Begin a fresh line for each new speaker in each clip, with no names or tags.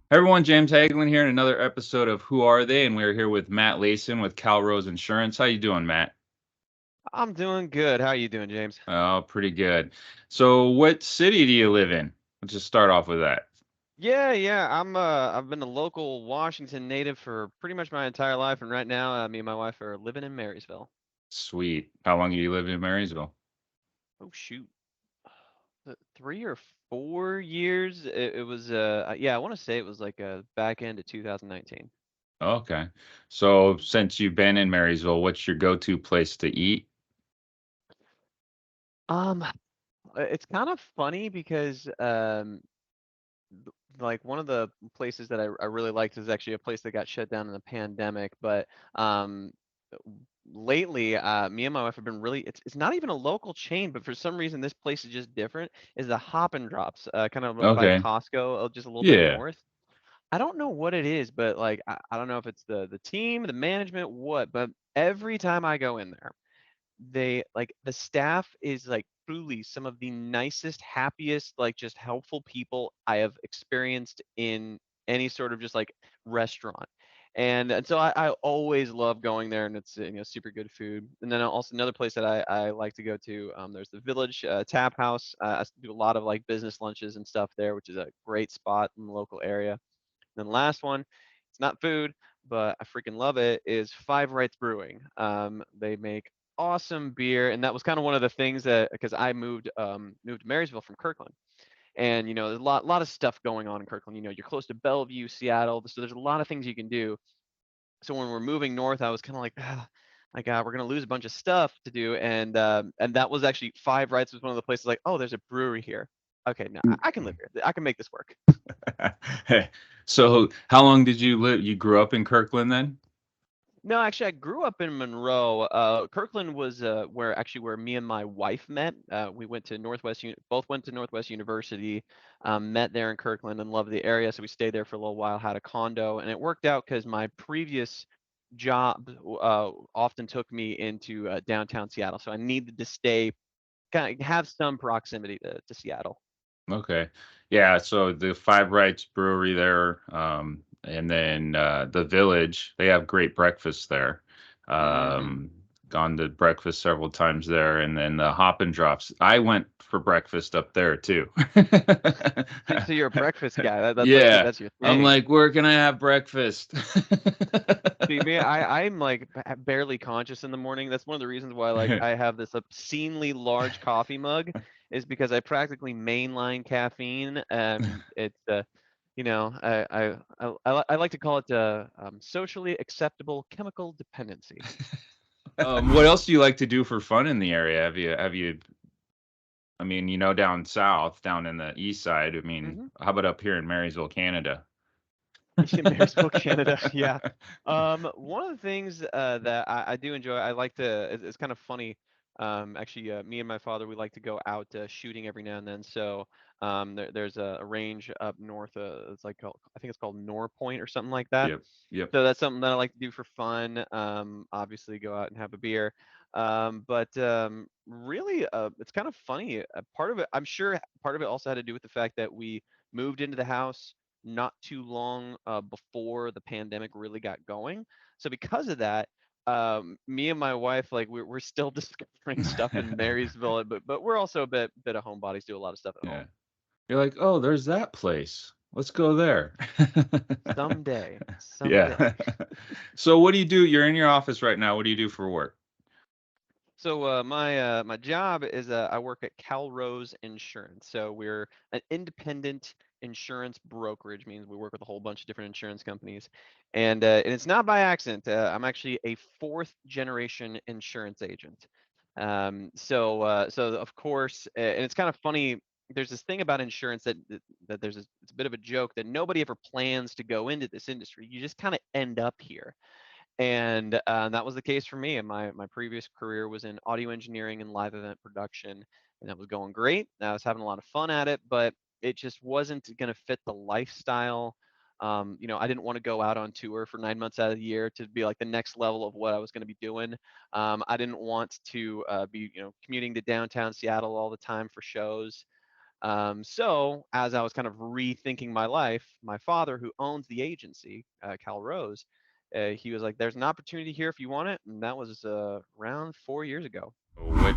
Hey everyone, James Hagglund here in another episode of Who Are They? And we're here with Matt Layson with Calrose Insurance. How you doing, Matt?
I'm doing good. How are you doing, James?
Oh, pretty good. So what city do you live in? Let's just start off with that.
Yeah. I've been a local Washington native for pretty much my entire life, and right now, me and my wife are living in Marysville.
Sweet. How long have you lived in Marysville?
Oh shoot, 3 or 4 years. It was yeah, I want to say it was like back end of 2019.
Okay. So since you've been in Marysville, what's your go-to place to eat?
Um, it's kind of funny because like one of the places that I really liked is actually a place that got shut down in the pandemic, but um lately me and my wife have been really it's not even a local chain, but for some reason this place is just different, is the Hop and Drops, kind of by
Okay.
Costco, just a little bit
Yeah.
north. I don't know what it is, but like I don't know if it's the team, the management, what, but every time I go in there, they like the staff is like truly some of the nicest, happiest, like just helpful people I have experienced in any sort of just like restaurant. And so I always love going there, and it's super good food. And then also another place that I like to go to, there's the Village Tap House. I do a lot of like business lunches and stuff there, which is a great spot in the local area. And then the last one, it's not food, but I freaking love it, is Five Rights Brewing. They make awesome beer, and that was kind of one of the things that, because I moved to Marysville from Kirkland, and there's a lot of stuff going on in Kirkland. You're close to Bellevue, Seattle, so there's a lot of things you can do. So when we're moving north, I was kind of like, my God, we're gonna lose a bunch of stuff to do, and that was actually Five Rights was one of the places like, oh, there's a brewery here. Okay, no, I can live here. I can make this work.
So how long did you live? You grew up in Kirkland then?
No, actually, I grew up in Monroe. Kirkland was where me and my wife met. We went to both went to Northwest University, met there in Kirkland and loved the area. So we stayed there for a little while, had a condo, and it worked out because my previous job often took me into downtown Seattle. So I needed to stay, kind of have some proximity to Seattle.
Okay. Yeah, so the Five Rights Brewery there, and then the Village, they have great breakfast there.
Hmm.
Gone to breakfast several times there, and then the Hop and Drops. I went for breakfast up there too.
So you're a breakfast guy. That's like
Yeah,
that's your
I'm
thing.
like, where can I have breakfast?
See, me, I'm like barely conscious in the morning. That's one of the reasons why like I have this obscenely large coffee mug, is because I practically mainline caffeine. It's I like to call it socially acceptable chemical dependency.
What else do you like to do for fun in the area? I mean, down south, down in the east side. I mean,
Hmm.
how about up here in Marysville, Canada?
In Marysville, Canada. Yeah. One of the things that I do enjoy, I like to. It's kind of funny. Actually, me and my father, we like to go out shooting every now and then. So there's a range up north. It's like I think it's called Norpoint or something like that.
Yep, yep.
So that's something that I like to do for fun. Obviously, go out and have a beer. But really, it's kind of funny. Part of it, I'm sure, part of it also had to do with the fact that we moved into the house not too long before the pandemic really got going. So because of that, me and my wife, like we're still discovering stuff in Marysville, but we're also a bit of homebodies, do a lot of stuff at
Yeah.
home.
You're like, "Oh, there's that place. Let's go there."
Someday,
Yeah.
someday.
So what do you do? You're in your office right now. What do you do for work?
So my job is I work at Calrose Insurance. So we're an independent insurance brokerage, means we work with a whole bunch of different insurance companies, and it's not by accident. I'm actually a fourth generation insurance agent. So of course, and it's kind of funny. There's this thing about insurance that it's a bit of a joke that nobody ever plans to go into this industry. You just kind of end up here, and that was the case for me. And my previous career was in audio engineering and live event production, and that was going great. I was having a lot of fun at it, but it just wasn't going to fit the lifestyle. I didn't want to go out on tour for 9 months out of the year to be like the next level of what I was going to be doing. I didn't want to be commuting to downtown Seattle all the time for shows. So as I was kind of rethinking my life, my father, who owns the agency, Calrose, he was like, "There's an opportunity here if you want it," and that was around 4 years ago.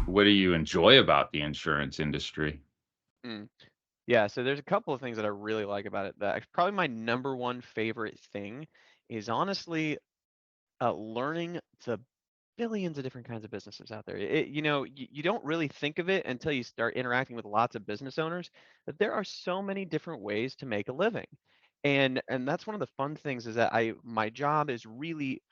What do you enjoy about the insurance industry?
Mm. Yeah, so there's a couple of things that I really like about it. That probably my number one favorite thing is honestly learning the billions of different kinds of businesses out there. You don't really think of it until you start interacting with lots of business owners, that there are so many different ways to make a living. And that's one of the fun things is that my job is really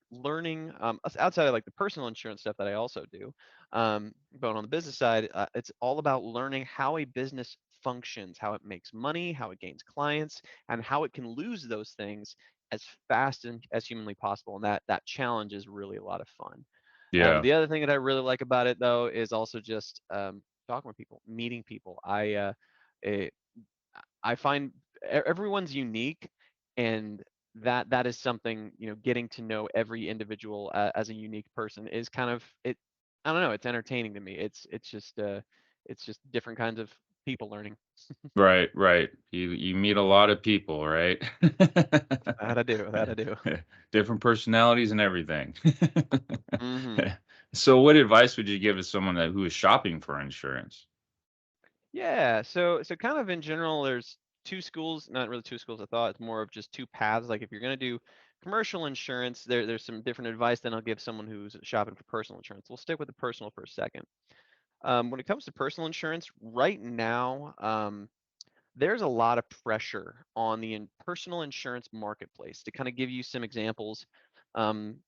learning outside of like the personal insurance stuff that I also do. But on the business side, it's all about learning how a business functions, how it makes money, how it gains clients, and how it can lose those things as fast and as humanly possible. And that challenge is really a lot of fun.
Yeah.
The other thing that I really like about it though is also just talking with people, meeting people. Eh, I find everyone's unique, and that is something, getting to know every individual as a unique person is kind of it. I don't know. It's entertaining to me. It's just different kinds of people learning.
Right, right. You meet a lot of people, right?
That I do. That I do.
Different personalities and everything.
Hmm.
So what advice would you give to someone who is shopping for insurance?
Yeah. So kind of in general, there's two schools. Not really two schools of thought. It's more of just two paths. Like if you're gonna do commercial insurance, there's some different advice than I'll give someone who's shopping for personal insurance. We'll stick with the personal for a second. When it comes to personal insurance, right now, there's a lot of pressure on the personal insurance marketplace. To kind of give you some examples, um,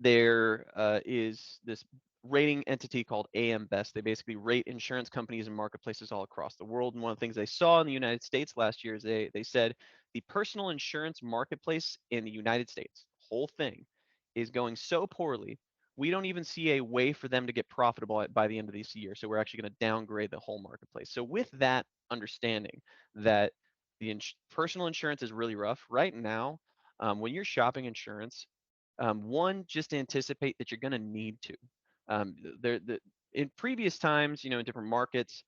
there is this rating entity called AM Best. They basically rate insurance companies and marketplaces all across the world. And one of the things they saw in the United States last year is they said the personal insurance marketplace in the United States, whole thing, is going so poorly. We don't even see a way for them to get profitable by the end of this year. So we're actually going to downgrade the whole marketplace. So with that understanding that the personal insurance is really rough right now, when you're shopping insurance, one, just anticipate that you're going to need to. In previous times, in different markets,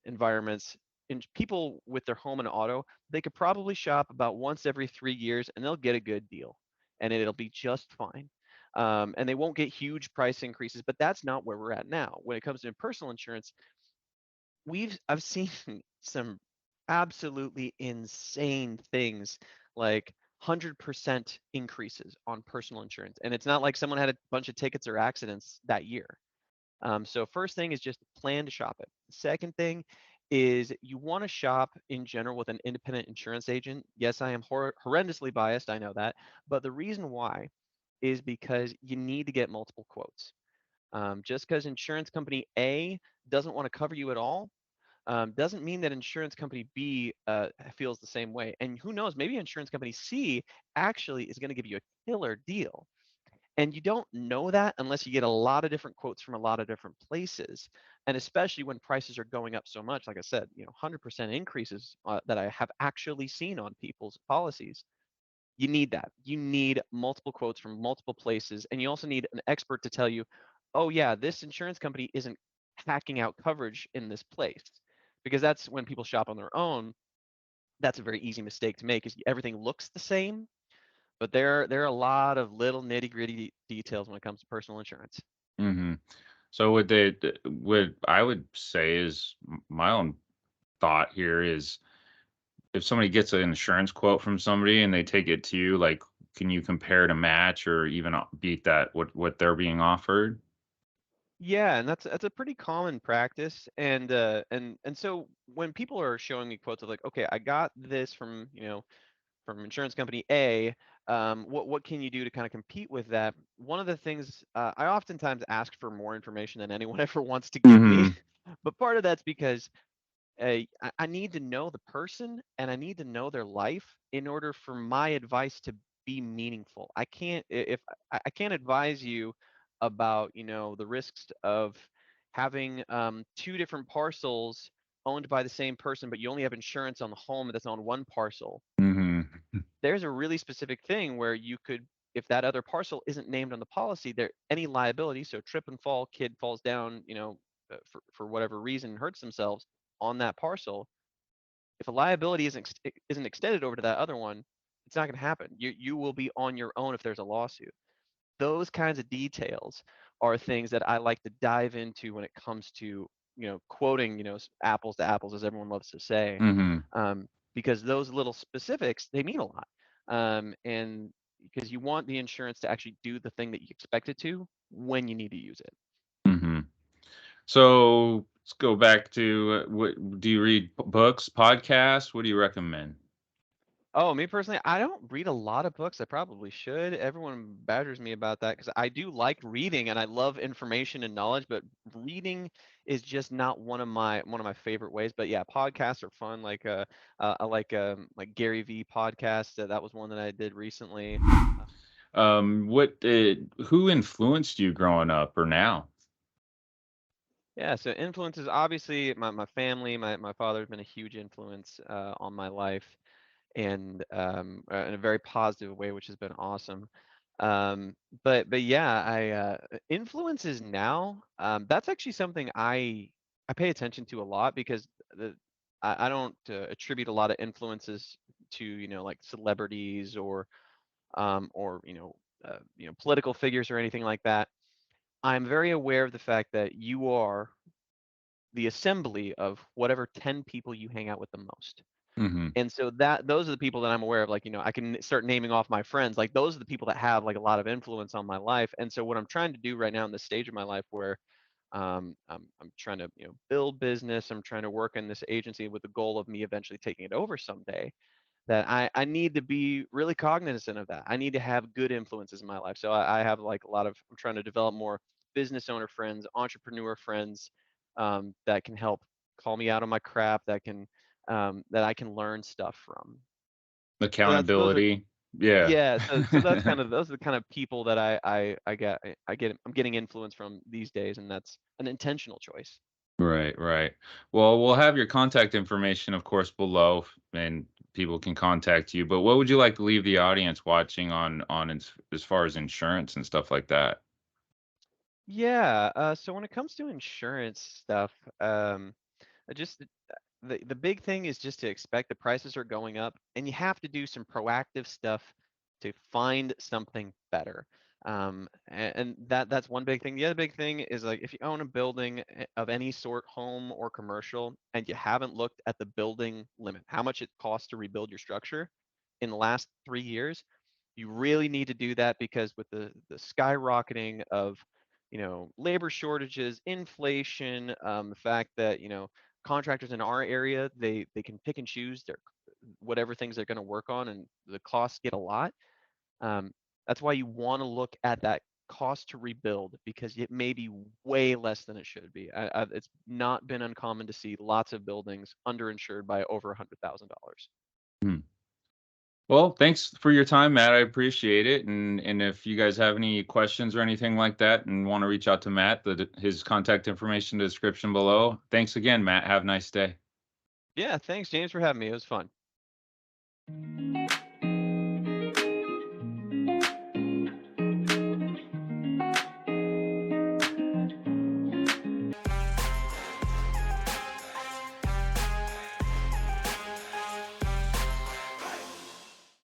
environments, in people with their home and auto, they could probably shop about once every 3 years and they'll get a good deal and it'll be just fine. And they won't get huge price increases, but that's not where we're at now. When it comes to personal insurance, I've seen some absolutely insane things like 100% increases on personal insurance. And it's not like someone had a bunch of tickets or accidents that year. So first thing is just plan to shop it. Second thing is you want to shop in general with an independent insurance agent. Yes, I am horrendously biased, I know that, but the reason why is because you need to get multiple quotes. Just because insurance company A doesn't want to cover you at all doesn't mean that insurance company B feels the same way. And who knows, maybe insurance company C actually is going to give you a killer deal. And you don't know that unless you get a lot of different quotes from a lot of different places. And especially when prices are going up so much, like I said, 100% increases that I have actually seen on people's policies. You need that. You need multiple quotes from multiple places. And you also need an expert to tell you, oh, yeah, this insurance company isn't hacking out coverage in this place. Because that's when people shop on their own. That's a very easy mistake to make is everything looks the same, but there are a lot of little nitty-gritty details when it comes to personal insurance.
Mhm. So what I would say is my own thought here is if somebody gets an insurance quote from somebody and they take it to you, like, can you compare to match or even beat that what they're being offered?
Yeah, and that's a pretty common practice. And so when people are showing me quotes of like, okay, I got this from, from insurance company A, what can you do to kind of compete with that? One of the things I oftentimes ask for more information than anyone ever wants to give me,
Mhm.
but part of that's because I need to know the person and I need to know their life in order for my advice to be meaningful. I can't if I can't advise you about the risks of having two different parcels owned by the same person, but you only have insurance on the home that's on one parcel.
Mhm.
There's a really specific thing where you could, if that other parcel isn't named on the policy, there any liability, so trip and fall, kid falls down, for whatever reason, hurts themselves on that parcel, if a liability isn't extended over to that other one, it's not going to happen. You will be on your own if there's a lawsuit. Those kinds of details are things that I like to dive into when it comes to, quoting, apples to apples, as everyone loves to say,
Mhm.
because those little specifics, they mean a lot. And because you want the insurance to actually do the thing that you expect it to when you need to use it.
Mhm. So let's go back to what do you read books, podcasts? What do you recommend?
Oh, me personally, I don't read a lot of books. I probably should. Everyone badgers me about that because I do like reading and I love information and knowledge, but reading is just not one of my favorite ways. But yeah, podcasts are fun. I like Gary V podcast. That was one that I did recently. Uh,
Who influenced you growing up or now?
yeah, so influences obviously my family. My father's been a huge influence on my life. And in a very positive way, which has been awesome. But yeah, influences now. That's actually something I pay attention to a lot because I don't attribute a lot of influences to like celebrities or political figures or anything like that. I'm very aware of the fact that you are the assembly of whatever 10 people you hang out with the most.
Mhm.
And so that those are the people that I'm aware of, like, I can start naming off my friends, like, those are the people that have, like, a lot of influence on my life, and so what I'm trying to do right now in this stage of my life where, I'm trying to, build business, I'm trying to work in this agency with the goal of me eventually taking it over someday, that I need to be really cognizant of that. I need to have good influences in my life. So I have like a lot of I'm trying to develop more business owner friends, entrepreneur friends that can help call me out on my crap, that I can learn stuff from. So that's those are
Accountability. Yeah.
yeah. So that's kind of those are the kind of people that I'm getting influence from these days, and that's an intentional choice.
Right, right. Well, we'll have your contact information, of course, below, and people can contact you. But what would you like to leave the audience watching on as far as insurance and stuff like that?
Yeah. So when it comes to insurance stuff, just the big thing is just to expect the prices are going up, and you have to do some proactive stuff to find something better. And that's one big thing. The other big thing is like if you own a building of any sort, home or commercial, and you haven't looked at the building limit, how much it costs to rebuild your structure in the last 3 years, you really need to do that because with the skyrocketing of labor shortages, inflation, the fact that contractors in our area they can pick and choose their whatever things they're going to work on, and the costs get a lot. um, that's why you want to look at that cost to rebuild because it may be way less than it should be. It's not been uncommon to see lots of buildings underinsured by over $100,000.
Hmm. Well, thanks for your time, Matt. I appreciate it. And if you guys have any questions or anything like that and want to reach out to Matt, his contact information description below. Thanks again, Matt. Have a nice day.
Yeah, thanks James for having me. It was fun.